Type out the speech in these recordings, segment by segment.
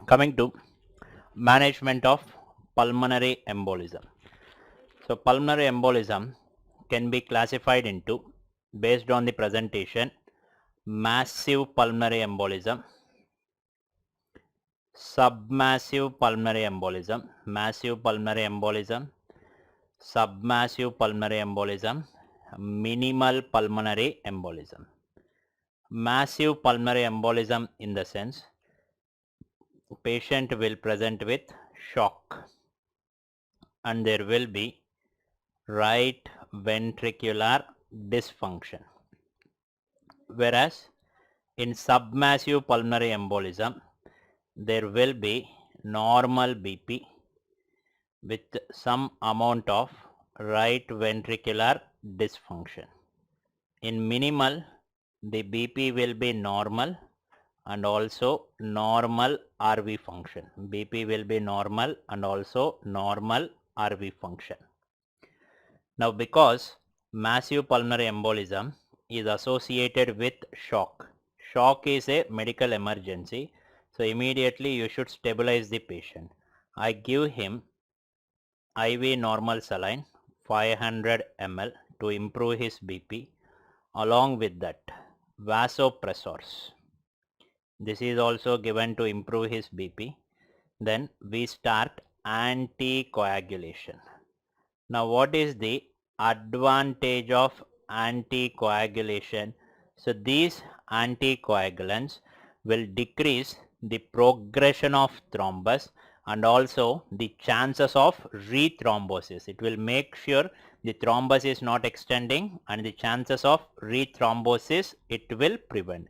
Coming to management of pulmonary embolism. So pulmonary embolism can be classified into, based on the presentation, massive pulmonary embolism, submassive pulmonary embolism, massive pulmonary embolism, submassive pulmonary embolism, minimal pulmonary embolism. Massive pulmonary embolism in the sense patient will present with shock and there will be right ventricular dysfunction. Whereas in submassive pulmonary embolism, there will be normal BP with some amount of right ventricular dysfunction. In minimal, the BP will be normal and also normal RV function. BP will be normal and also normal RV function. Now, because massive pulmonary embolism is associated with shock. Shock is a medical emergency. So immediately you should stabilize the patient. I give him IV normal saline 500 ml to improve his BP. Along with that, vasopressors. This is also given to improve his BP. Then we start anticoagulation. Now what is the advantage of anticoagulation? So these anticoagulants will decrease the progression of thrombus and also the chances of rethrombosis. It will make sure the thrombus is not extending and the chances of rethrombosis it will prevent.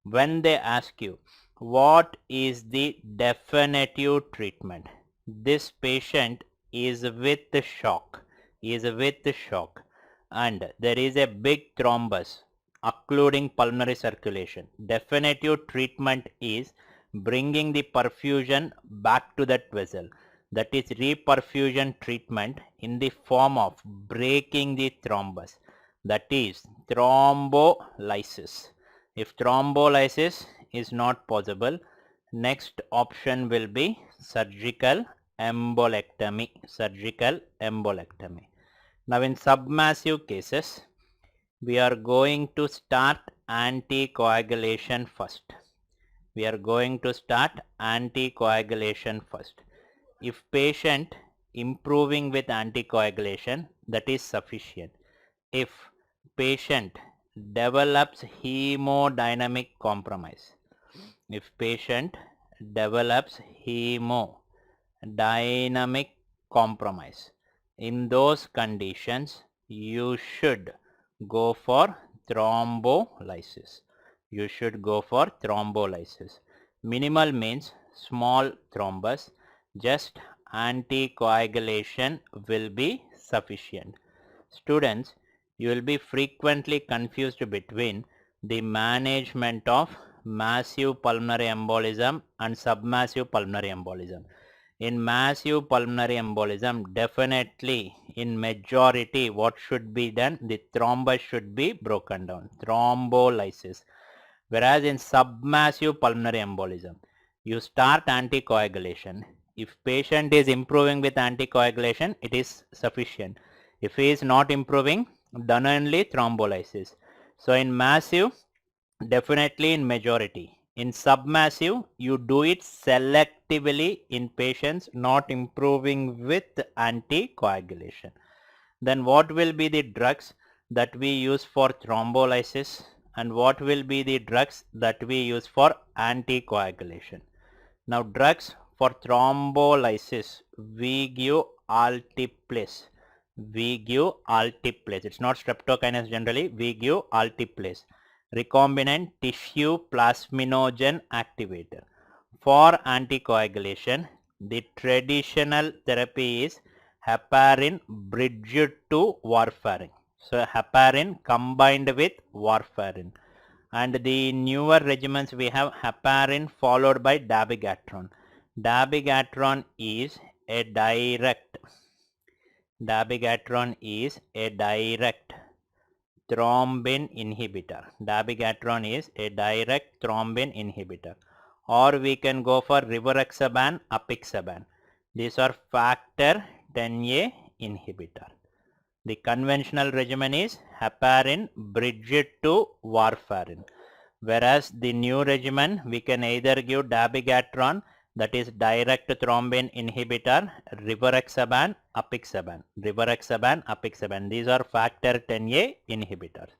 When they ask you what is the definitive treatment, this patient is with shock, and there is a big thrombus occluding pulmonary circulation. Definitive treatment is bringing the perfusion back to that vessel. That is reperfusion treatment in the form of breaking the thrombus. That is thrombolysis. If thrombolysis is not possible, next option will be surgical embolectomy. Now in submassive cases, we are going to start anticoagulation first. If patient improving with anticoagulation, that is sufficient. If patient develops hemodynamic compromise, in those conditions you should go for thrombolysis. Minimal means small thrombus, just anticoagulation will be sufficient. Students, you will be frequently confused between the management of massive pulmonary embolism and submassive pulmonary embolism. In massive pulmonary embolism, definitely in majority what should be done? The thrombus should be broken down, thrombolysis. Whereas in submassive pulmonary embolism, you start anticoagulation. If patient is improving with anticoagulation, it is sufficient. If he is not improving, done only thrombolysis. So in massive, definitely in majority. In submassive, you do it selectively in patients not improving with anticoagulation. Then what will be the drugs that we use for thrombolysis and what will be the drugs that we use for anticoagulation? Now drugs for thrombolysis, we give altiplase. It's not streptokinase generally, we give altiplase, recombinant tissue plasminogen activator. For anticoagulation, the traditional therapy is heparin bridged to warfarin. So heparin combined with warfarin. And the newer regimens we have heparin followed by dabigatran. Dabigatran is a direct thrombin inhibitor. or we can go for rivaroxaban, apixaban. These are factor 10A inhibitor. The conventional regimen is heparin bridged to warfarin, whereas the new regimen we can either give dabigatran, that is direct thrombin inhibitor, rivaroxaban, apixaban. Rivaroxaban, apixaban. These are factor 10A inhibitors.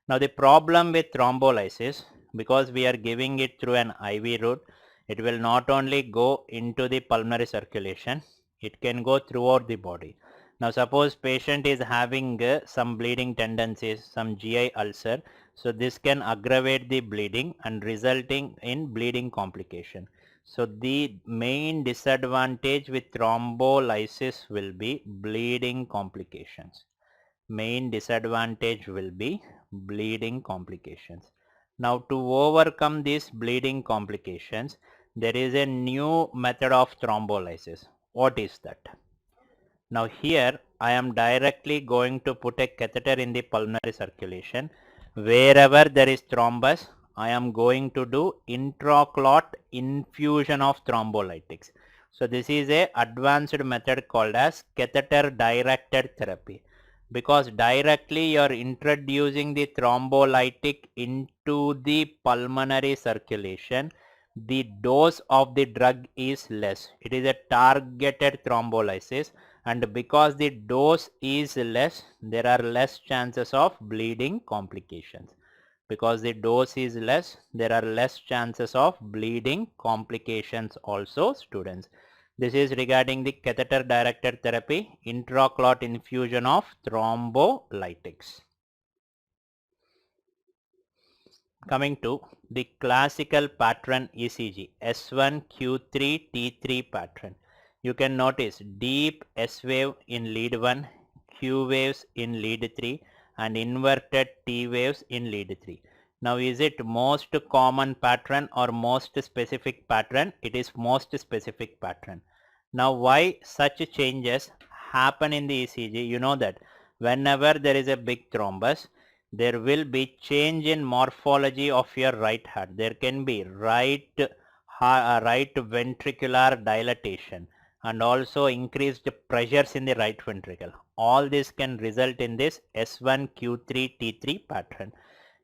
Now the problem with thrombolysis, because we are giving it through an IV route, it will not only go into the pulmonary circulation, it can go throughout the body. Now suppose patient is having some bleeding tendencies, some GI ulcer, so this can aggravate the bleeding and resulting in bleeding complication. So the main disadvantage with thrombolysis will be bleeding complications. Main disadvantage will be bleeding complications. Now to overcome these bleeding complications, there is a new method of thrombolysis. What is that? Now here I am directly going to put a catheter in the pulmonary circulation. Wherever there is thrombus, I am going to do intraclot infusion of thrombolytics. So this is a advanced method called as catheter directed therapy, because directly you are introducing the thrombolytic into the pulmonary circulation. The dose of the drug is less. It is a targeted thrombolysis, and because the dose is less, there are less chances of bleeding complications. Because the dose is less, there are less chances of bleeding complications also, students. This is regarding the catheter directed therapy, intraclot infusion of thrombolytics. Coming to the classical pattern ECG, S1 Q3 T3 pattern. You can notice deep S wave in lead 1, Q waves in lead 3, and inverted T waves in lead 3. Now is it most common pattern or most specific pattern? It is most specific pattern. Now why such changes happen in the ECG? You know that whenever there is a big thrombus, there will be change in morphology of your right heart. There can be right ventricular dilatation and also increased pressures in the right ventricle. All this can result in this S1 Q3 T3 pattern.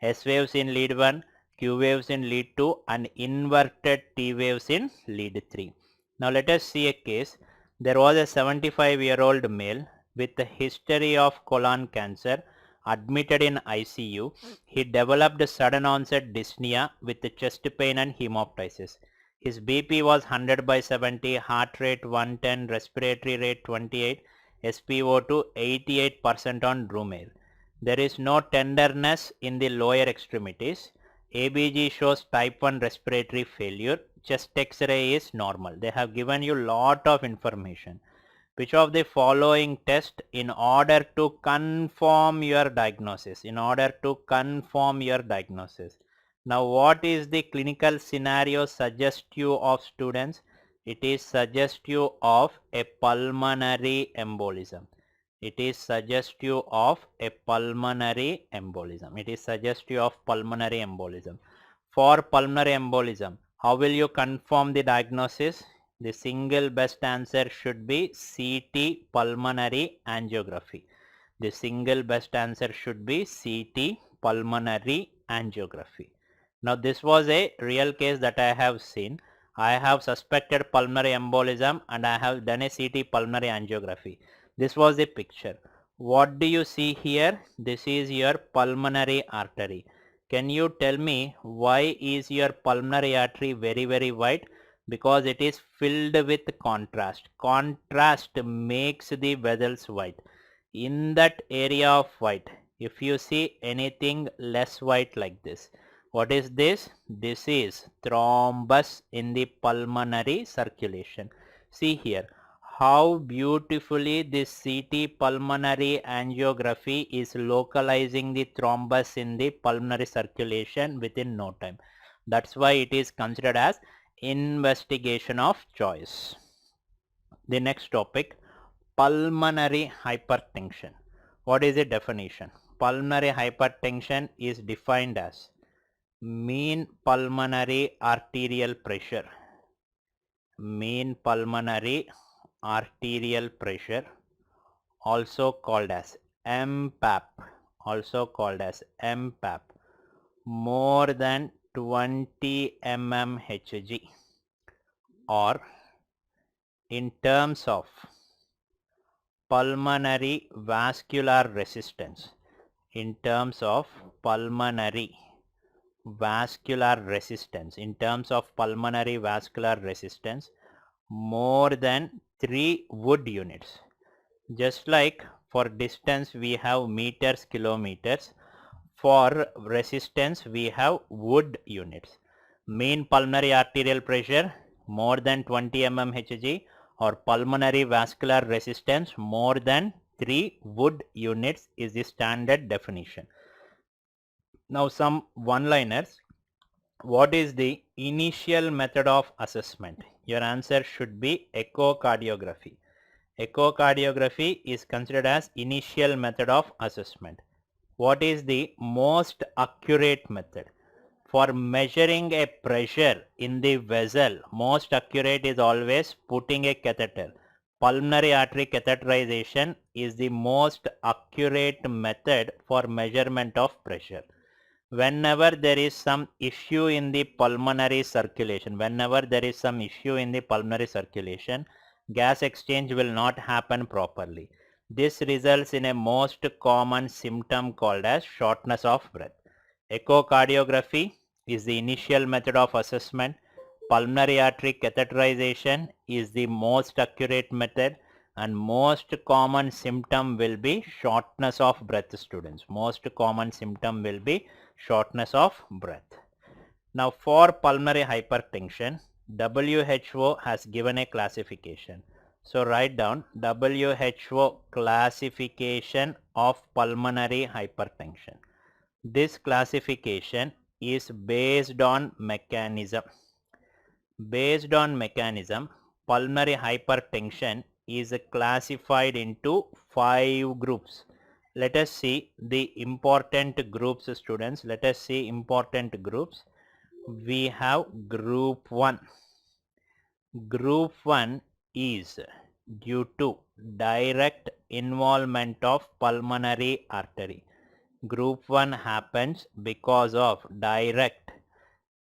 S waves in lead 1, Q waves in lead 2, and inverted T waves in lead 3. Now let us see a case. There was a 75-year-old male with a history of colon cancer, admitted in ICU. He developed sudden onset dyspnea with chest pain and hemoptysis. His BP was 100/70, heart rate 110, respiratory rate 28, SpO2 88% on room air. There is no tenderness in the lower extremities. ABG shows type 1 respiratory failure. Chest X-ray is normal. They have given you lot of information. Which of the following test in order to confirm your diagnosis? Now what is the clinical scenario suggestive of, students? It is suggestive of a pulmonary embolism. For pulmonary embolism, how will you confirm the diagnosis? The single best answer should be CT pulmonary angiography. Now this was a real case that I have seen. I have suspected pulmonary embolism and I have done a CT pulmonary angiography. This was the picture. What do you see here? This is your pulmonary artery. Can you tell me why is your pulmonary artery very white? Because it is filled with contrast. Contrast makes the vessels white. In that area of white, if you see anything less white like this, what is this? This is thrombus in the pulmonary circulation. See here how beautifully this CT pulmonary angiography is localizing the thrombus in the pulmonary circulation within no time. That's why it is considered as investigation of choice. The next topic, pulmonary hypertension. What is the definition? Pulmonary hypertension is defined as mean pulmonary arterial pressure, mean pulmonary arterial pressure, also called as MPAP, also called as MPAP, more than 20 mmHg, or in terms of pulmonary vascular resistance, in terms of pulmonary vascular resistance, in terms of pulmonary vascular resistance, more than 3 Wood units. Just like for distance we have meters, kilometers, for resistance we have Wood units. Mean pulmonary arterial pressure more than 20 mmHg, or pulmonary vascular resistance more than 3 Wood units is the standard definition. Now some one-liners. What is the initial method of assessment? Your answer should be echocardiography. Echocardiography is considered as initial method of assessment. What is the most accurate method? For measuring a pressure in the vessel, most accurate is always putting a catheter. Pulmonary artery catheterization is the most accurate method for measurement of pressure. Whenever there is some issue in the pulmonary circulation, gas exchange will not happen properly. This results in a most common symptom called as shortness of breath. Echocardiography is the initial method of assessment. Pulmonary artery catheterization is the most accurate method, and most common symptom will be shortness of breath, students. Most common symptom will be shortness of breath. Now for pulmonary hypertension, WHO has given a classification. So write down WHO classification of pulmonary hypertension. This classification is based on mechanism. Based on mechanism, pulmonary hypertension is classified into 5 groups. Let us see the important groups, students. Let us see important groups. We have group 1. Group 1 is due to direct involvement of pulmonary artery. Group 1 happens because of direct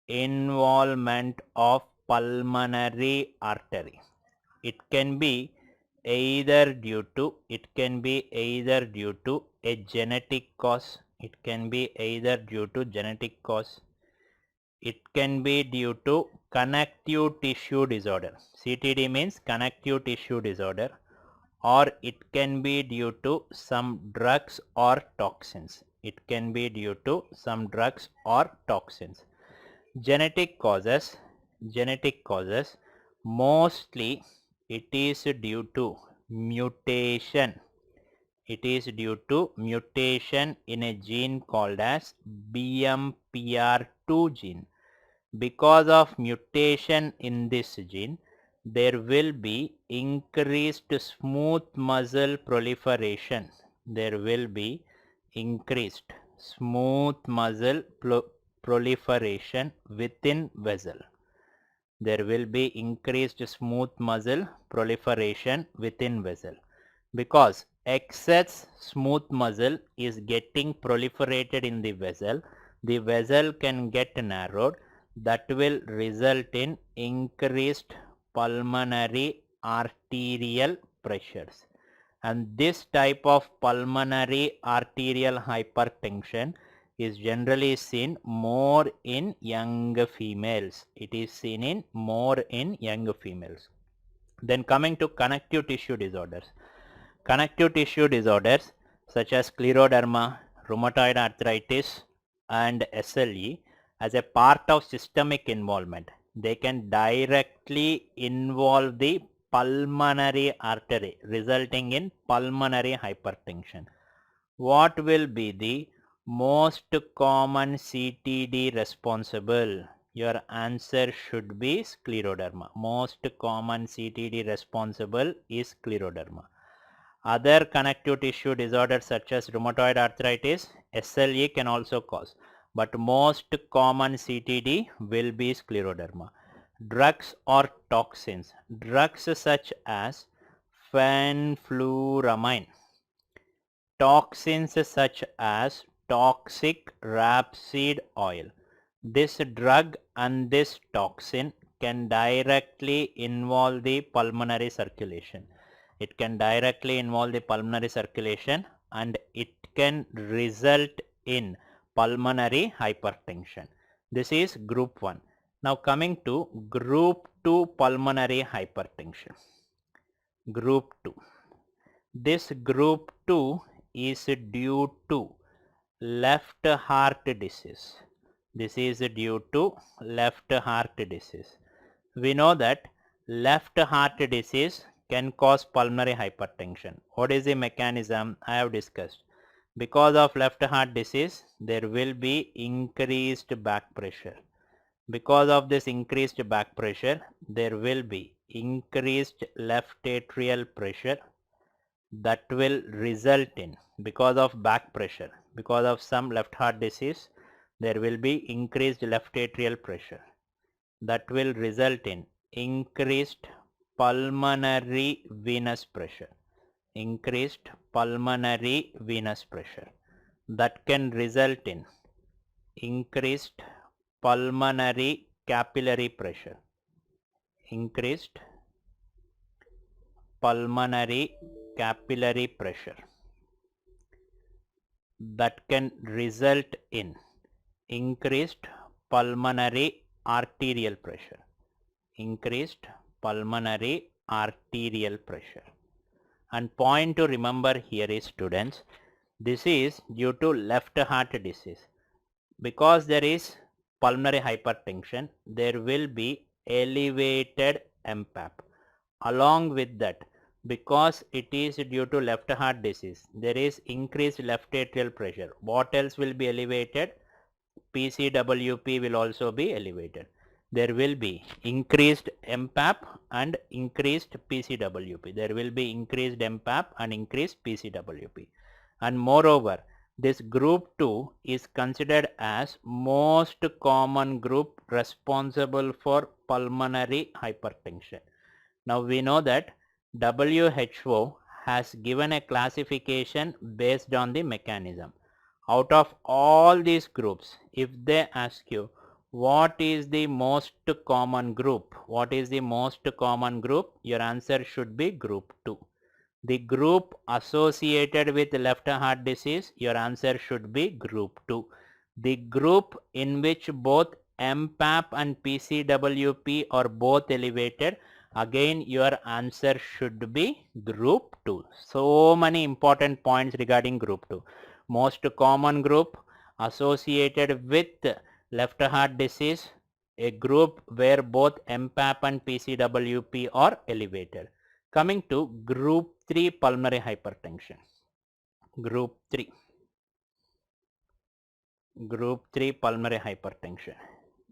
involvement of pulmonary artery. It can be either due to a genetic cause. It can be either due to genetic cause. It can be due to connective tissue disorder. CTD means connective tissue disorder. Or it can be due to some drugs or toxins. It can be due to some drugs or toxins. Genetic causes, mostly it is due to mutation. It is due to mutation in a gene called as BMPR2 gene. Because of mutation in this gene, there will be increased smooth muscle proliferation. There will be increased smooth muscle proliferation within vessel. There will be increased smooth muscle proliferation within vessel. Because excess smooth muscle is getting proliferated in the vessel can get narrowed. That will result in increased pulmonary arterial pressures. And this type of pulmonary arterial hypertension is generally seen more in young females. It is seen in more in young females. Then coming to connective tissue disorders. Connective tissue disorders such as scleroderma, rheumatoid arthritis and SLE, as a part of systemic involvement, they can directly involve the pulmonary artery, resulting in pulmonary hypertension. What will be the most common CTD responsible? Your answer should be scleroderma. Most common CTD responsible is scleroderma. Other connective tissue disorders such as rheumatoid arthritis, SLE can also cause. but most common CTD will be scleroderma. Drugs or toxins. Drugs such as fenfluramine. Toxins such as toxic rapeseed oil. This drug and this toxin can directly involve the pulmonary circulation. It can directly involve the pulmonary circulation and it can result in pulmonary hypertension. This is group 1. Now coming to group 2 pulmonary hypertension. Group 2. This group 2 is due to left heart disease. This is due to left heart disease. We know that left heart disease can cause pulmonary hypertension. What is the mechanism? I have discussed. Because of left heart disease, there will be increased back pressure. Because of this increased back pressure, there will be increased left atrial pressure that will result in, because of back pressure, because of some left heart disease, there will be increased left atrial pressure that will result in increased pulmonary venous pressure. Increased pulmonary venous pressure that can result in increased pulmonary capillary pressure. Increased pulmonary capillary pressure that can result in increased pulmonary arterial pressure. Increased pulmonary arterial pressure. And point to remember here is, students, this is due to left heart disease. Because there is pulmonary hypertension, there will be elevated MPAP. Along with that, because it is due to left heart disease, there is increased left atrial pressure. What else will be elevated? PCWP will also be elevated. There will be increased MPAP and increased PCWP. There will be increased MPAP and increased PCWP. And moreover, this group 2 is considered as most common group responsible for pulmonary hypertension. Now we know that WHO has given a classification based on the mechanism. Out of all these groups, if they ask you what is the most common group, what is the most common group, your answer should be group 2. The group associated with left heart disease, your answer should be group 2. The group in which both MPAP and PCWP are both elevated, again your answer should be group 2. So many important points regarding group 2. Most common group associated with left heart disease, a group where both MPAP and PCWP are elevated. Coming to group 3 pulmonary hypertension. Group 3. Group 3 pulmonary hypertension.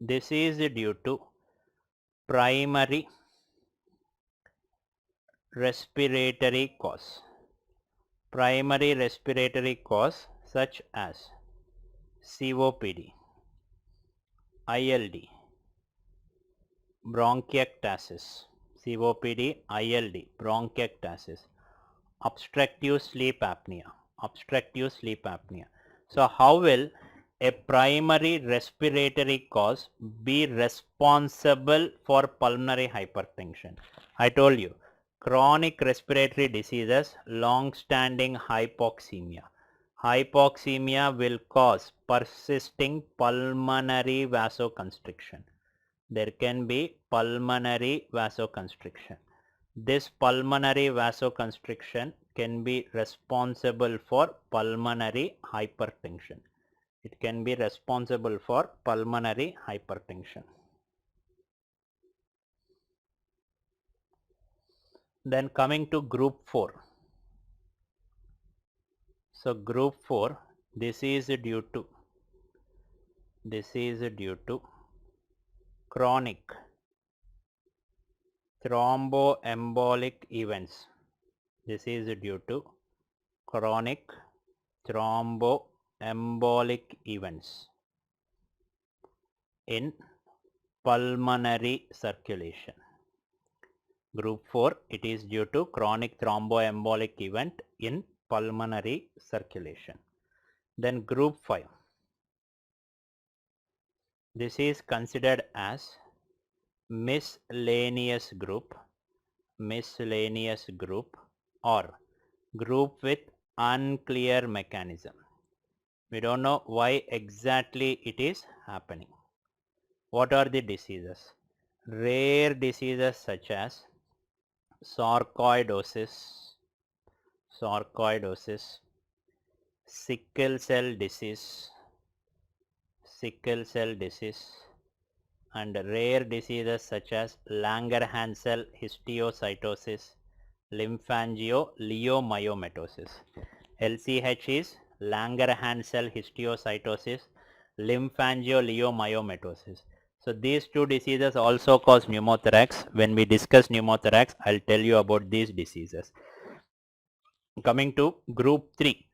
This is due to primary respiratory cause. Primary respiratory cause such as COPD, ILD, bronchiectasis, COPD, ILD, bronchiectasis, obstructive sleep apnea, obstructive sleep apnea. So how will a primary respiratory cause be responsible for pulmonary hypertension? I told you, chronic respiratory diseases, long-standing hypoxemia. Hypoxemia will cause persisting pulmonary vasoconstriction. There can be pulmonary vasoconstriction. This pulmonary vasoconstriction can be responsible for pulmonary hypertension. It can be responsible for pulmonary hypertension. Then coming to group 4. So group 4, this is due to chronic thromboembolic events. This is due to chronic thromboembolic events. in pulmonary circulation. Group 4, it is due to chronic thromboembolic event in pulmonary circulation. Then group 5, this is considered as miscellaneous group or group with unclear mechanism. We don't know why exactly it is happening. What are the diseases? Rare diseases such as sarcoidosis, sickle cell disease, and rare diseases such as Langerhans histiocytosis, lymphangioleiomyomatosis. LCH is Langerhans histiocytosis, lymphangioleiomyomatosis. So these two diseases also cause pneumothorax. When we discuss pneumothorax, I'll tell you about these diseases. Coming to group 3,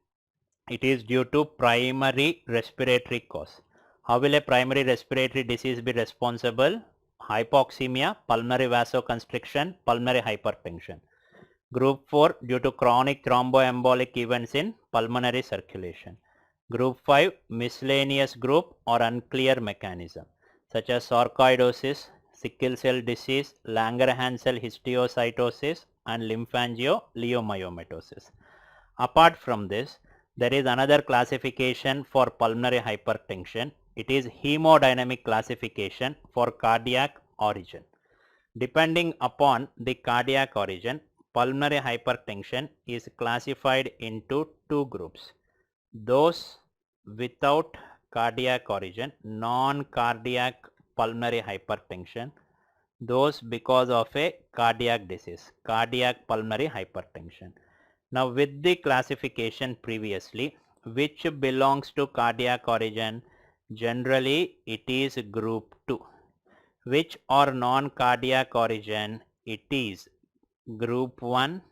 it is due to primary respiratory cause. How will a primary respiratory disease be responsible? Hypoxemia, pulmonary vasoconstriction, pulmonary hypertension. Group 4, due to chronic thromboembolic events in pulmonary circulation. Group 5, miscellaneous group or unclear mechanism such as sarcoidosis, sickle cell disease, Langerhans histiocytosis and lymphangioleiomyomatosis. Apart from this, there is another classification for pulmonary hypertension. It is hemodynamic classification for cardiac origin. Depending upon the cardiac origin, pulmonary hypertension is classified into two groups. Those without cardiac origin, non-cardiac pulmonary hypertension, those because of a cardiac disease, cardiac pulmonary hypertension. Now with the classification previously, which belongs to cardiac origin, generally it is group 2. Which are non-cardiac origin, it is group 1,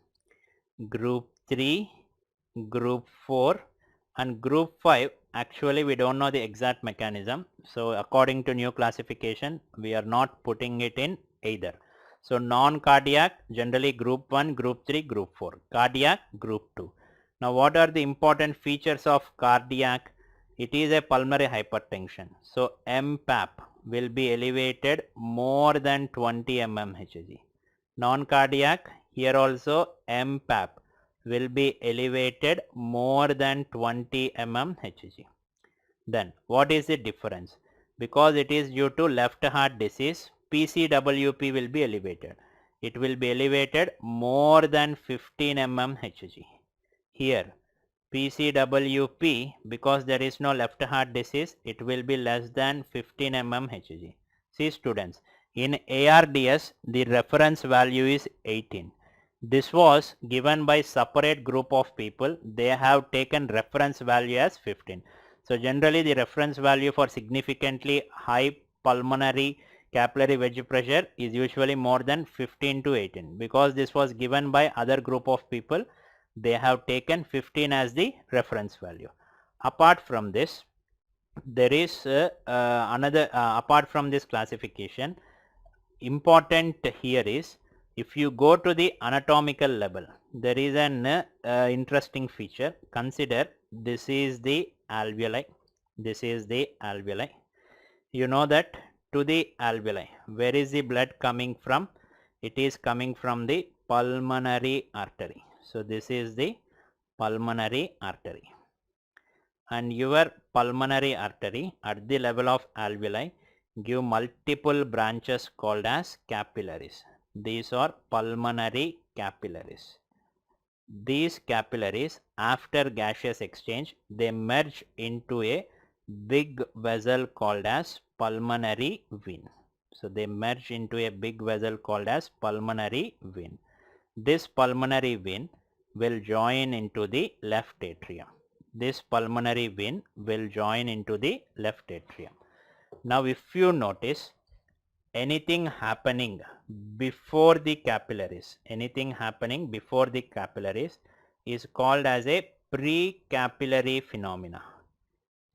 group 3, group 4 and group 5. Actually we don't know the exact mechanism, so according to new classification we are not putting it in either. So non-cardiac generally group 1, group 3, group 4, cardiac group 2. Now what are the important features of cardiac? It is a pulmonary hypertension, so MPAP will be elevated more than 20 mmHg. Non-cardiac, here also MPAP will be elevated more than 20 mmHg. Then what is the difference? Because it is due to left heart disease, PCWP will be elevated. It will be elevated more than 15 mmHg. Here PCWP, because there is no left heart disease, it will be less than 15 mmHg. See students, in ARDS the reference value is 18. This was given by separate group of people. They have taken reference value as 15. So generally the reference value for significantly high pulmonary capillary wedge pressure is usually more than 15 to 18. Because this was given by other group of people, they have taken 15 as the reference value. Apart from this, there is apart from this classification, important here is, if you go to the anatomical level, there is an interesting feature. Consider this is the alveoli. You know that to the alveoli, where is the blood coming from? It is coming from the pulmonary artery. So this is the pulmonary artery, and your pulmonary artery at the level of alveoli give multiple branches called as capillaries. These are pulmonary capillaries. These capillaries, after gaseous exchange, they merge into a big vessel called as pulmonary vein. So they merge into a big vessel called as pulmonary vein. This pulmonary vein will join into the left atrium. This pulmonary vein will join into the left atrium. Now if you notice, anything happening before the capillaries, is called as a precapillary phenomena.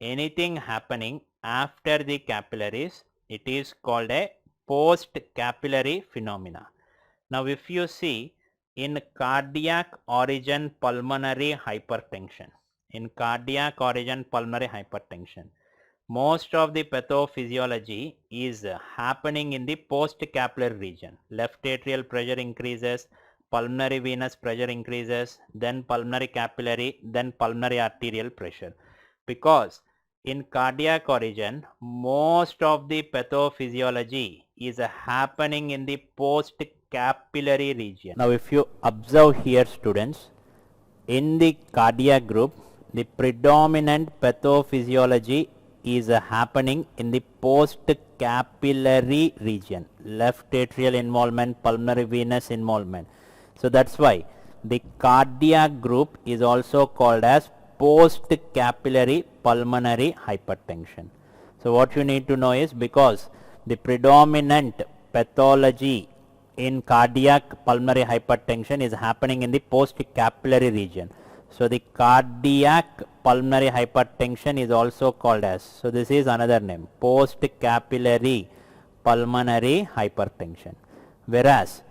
Anything happening after the capillaries It is called a post-capillary phenomena. Now if you see in cardiac origin pulmonary hypertension, most of the pathophysiology is happening in the post-capillary region. Left atrial pressure increases, pulmonary venous pressure increases, then pulmonary capillary, then pulmonary arterial pressure. Because in cardiac origin, most of the pathophysiology is happening in the post-capillary region. Now if you observe here, students, in the cardiac group, the predominant pathophysiology is happening in the post-capillary region, left atrial involvement, pulmonary venous involvement. So that's why the cardiac group is also called as post-capillary pulmonary hypertension. So what you need to know is, because the predominant pathology in cardiac pulmonary hypertension is happening in the post-capillary region. So the cardiac pulmonary hypertension is also called as, so this is another name, post-capillary pulmonary hypertension. Whereas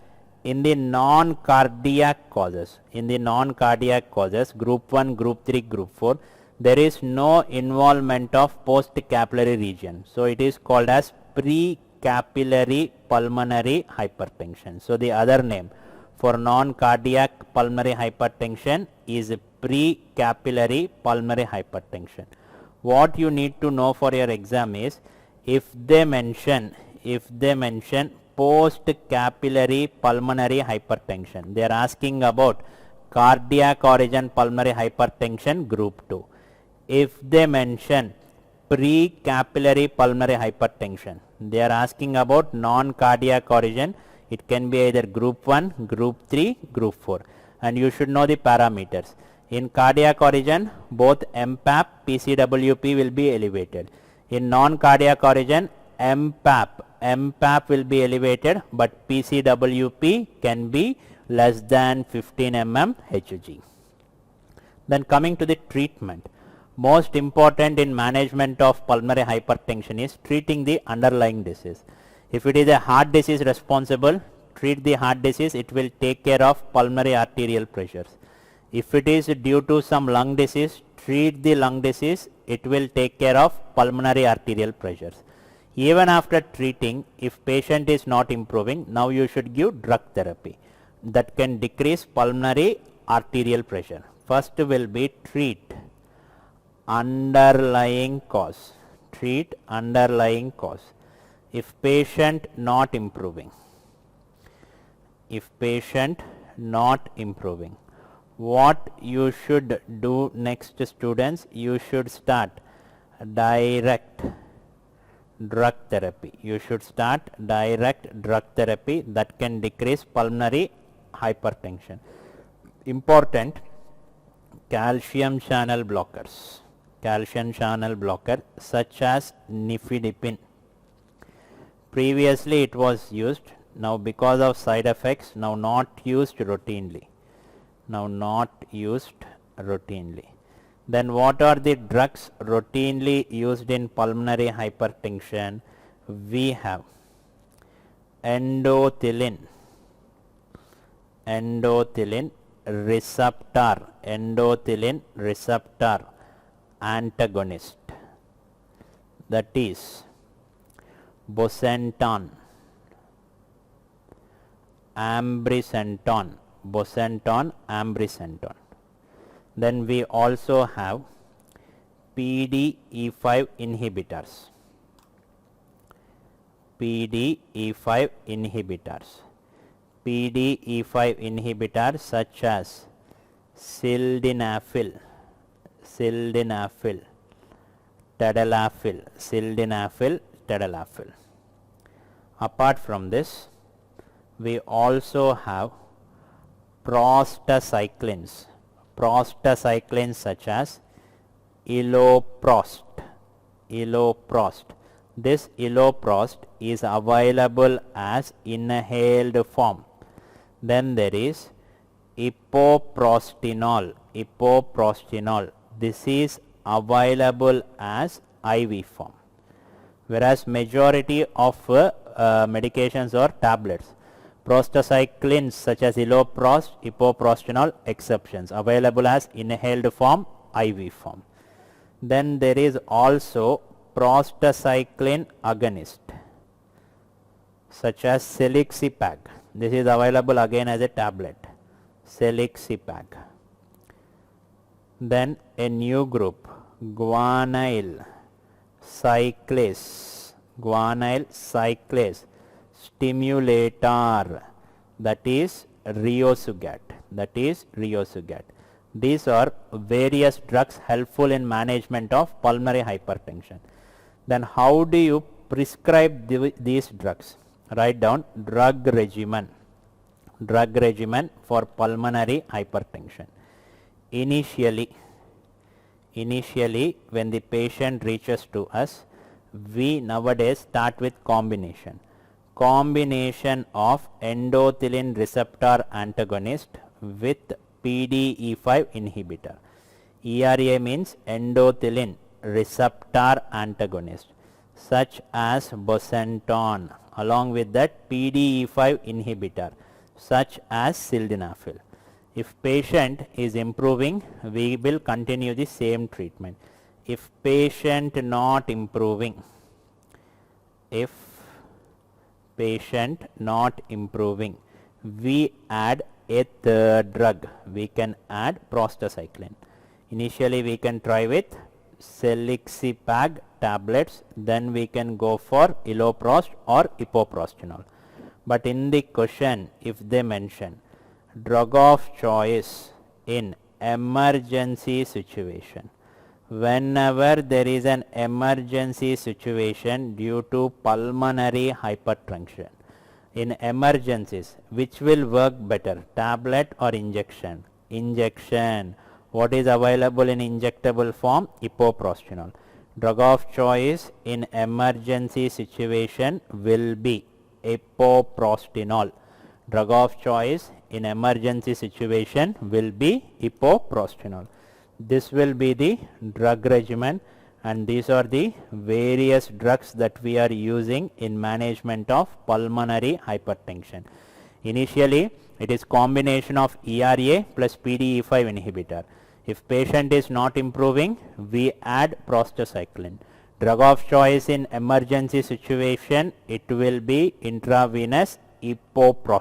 in the non-cardiac causes, group 1, group 3, group 4, there is no involvement of post-capillary region. So it is called as pre-capillary pulmonary hypertension. So the other name for non-cardiac pulmonary hypertension is pre-capillary pulmonary hypertension. What you need to know for your exam is, if they mention post-capillary pulmonary hypertension, they are asking about cardiac origin pulmonary hypertension group 2. If they mention pre-capillary pulmonary hypertension, they are asking about non-cardiac origin. It can be either group 1, group 3, group 4, and you should know the parameters. In cardiac origin, both MPAP, PCWP will be elevated. In non-cardiac origin, MPAP will be elevated, but PCWP can be less than 15 mm Hg. Then coming to the treatment, most important in management of pulmonary hypertension is treating the underlying disease. If it is a heart disease responsible, treat the heart disease, it will take care of pulmonary arterial pressures. If it is due to some lung disease, treat the lung disease, it will take care of pulmonary arterial pressures. Even after treating, if patient is not improving, now you should give drug therapy that can decrease pulmonary arterial pressure. First will be treat underlying cause. If patient not improving, what you should do next, students? You should start direct drug therapy. That can decrease pulmonary hypertension. Important, calcium channel blocker such as nifedipine. Previously it was used, now because of side effects, now not used routinely. Then what are the drugs routinely used in pulmonary hypertension? We have endothelin receptor antagonist, that is bosentan, ambrisentan. Then we also have PDE5 inhibitors. PDE5 inhibitors such as sildenafil, tadalafil. Apart from this, we also have prostacyclins such as iloprost. This iloprost is available as inhaled form. Then there is ipoprostinol. This is available as IV form. whereas majority of medications are tablets. Prostacyclins such as iloprost, ipoprostenol exceptions, available as inhaled form, IV form. Then there is also prostacyclin agonist such as selexipag. This is available again as a tablet, selexipag. Then a new group, guanyl cyclase stimulator, that is Riosugat. These are various drugs helpful in management of pulmonary hypertension. Then how do you prescribe these drugs? Write down drug regimen for pulmonary hypertension. Initially when the patient reaches to us, we nowadays start with combination of endothelin receptor antagonist with PDE5 inhibitor. ERA means endothelin receptor antagonist, such as bosentan, along with that PDE5 inhibitor such as sildenafil. If patient is improving, we will continue the same treatment. If patient not improving, we add a third drug. We can add prostacyclin. Initially we can try with selexipag tablets, then we can go for iloprost or ipoprostenol. But in the question, if they mention drug of choice in emergency situation, whenever there is an emergency situation due to pulmonary hypertension, in emergencies, which will work better, tablet or injection? Injection. What is available in injectable form? Ipoprostenol. Drug of choice in emergency situation will be ipoprostenol. Drug of choice in emergency situation will be ipoprostenol. This will be the drug regimen, and these are the various drugs that we are using in management of pulmonary hypertension. Initially it is combination of ERA plus PDE5 inhibitor. If patient is not improving, we add prostacyclin. Drug of choice in emergency situation, it will be intravenous ipoprostenol.